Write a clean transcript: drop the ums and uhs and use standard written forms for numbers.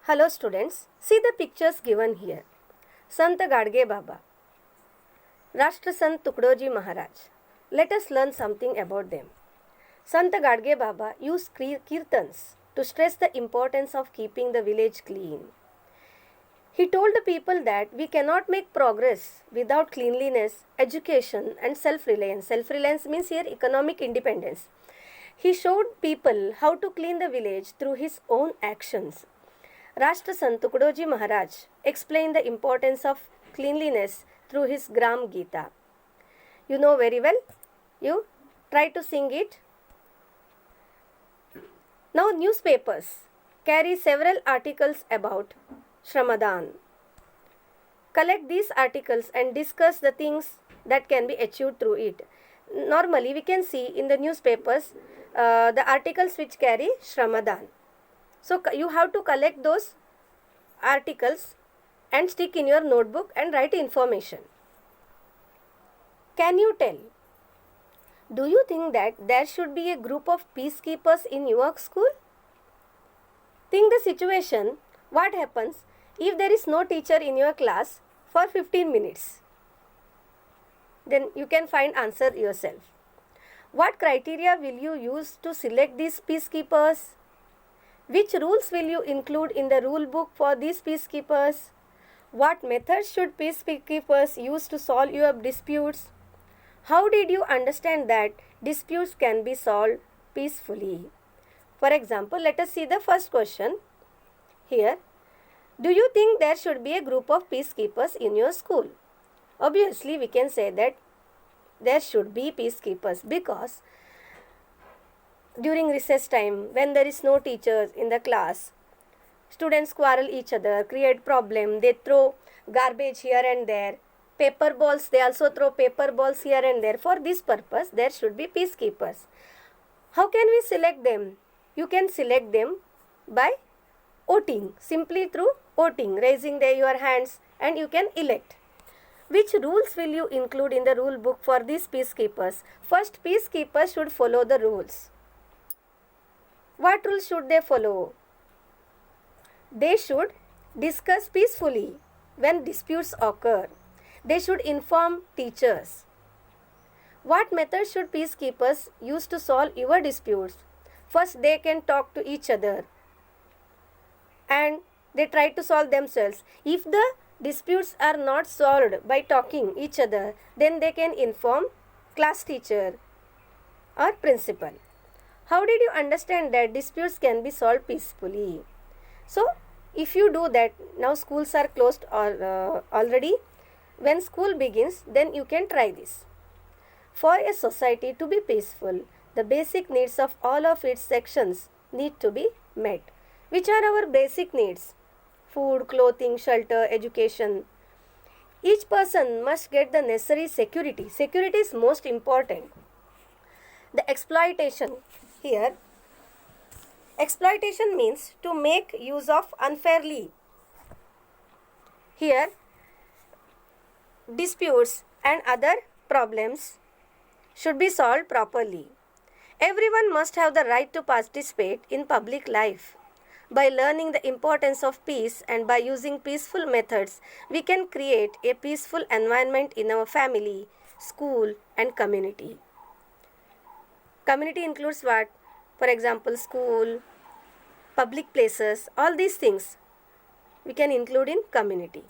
Hello students, see the pictures given here. Sant Gadge Baba, Rashtra Sant Tukdoji Maharaj. Let us learn something about them. Sant Gadge Baba used kirtans to stress the importance of keeping the village clean. He told the people that we cannot make progress without cleanliness, education and self-reliance. Self-reliance means here economic independence. He showed people how to clean the village through his own actions. Rashtra Sant Tukdoji Maharaj explained the importance of cleanliness through his Gram Gita. You know very well. You try to sing it. Now newspapers carry several articles about Shramadhan. Collect these articles and discuss the things that can be achieved through it. Normally we can see in the newspapers the articles which carry Shramadhan. So you have to collect those articles and stick in your notebook and write information. Can you tell? Do you think that there should be a group of peacekeepers in your school? Think the situation. What happens if there is no teacher in your class for 15 minutes? Then you can find answer yourself. What criteria will you use to select these peacekeepers? Which rules will you include in the rule book for these peacekeepers? What methods should peacekeepers use to solve your disputes? How did you understand that disputes can be solved peacefully? For example, let us see the first question here. Do you think there should be a group of peacekeepers in your school? Obviously, we can say that there should be peacekeepers because during recess time, when there is no teachers in the class, students quarrel each other, create problem, they throw garbage here and there, paper balls, they also throw paper balls here and there. For this purpose, there should be peacekeepers. How can we select them? You can select them by voting, simply through voting, raising your hands, and you can elect. Which rules will you include in the rule book for these peacekeepers? First, peacekeepers should follow the rules. What rules should they follow? They should discuss peacefully when disputes occur. They should inform teachers. What methods should peacekeepers use to solve your disputes? First, they can talk to each other and they try to solve themselves. If the disputes are not solved by talking each other, then they can inform class teacher or principal. How did you understand that disputes can be solved peacefully? So, if you do that, now schools are closed already. When school begins, then you can try this. For a society to be peaceful, the basic needs of all of its sections need to be met. Which are our basic needs? Food, clothing, shelter, education. Each person must get the necessary security. Security is most important. The exploitation. Here, exploitation means to make use of unfairly. Here, disputes and other problems should be solved properly. Everyone must have the right to participate in public life. By learning the importance of peace and by using peaceful methods, we can create a peaceful environment in our family, school and community. Community includes what? For example, school, public places, all these things we can include in community.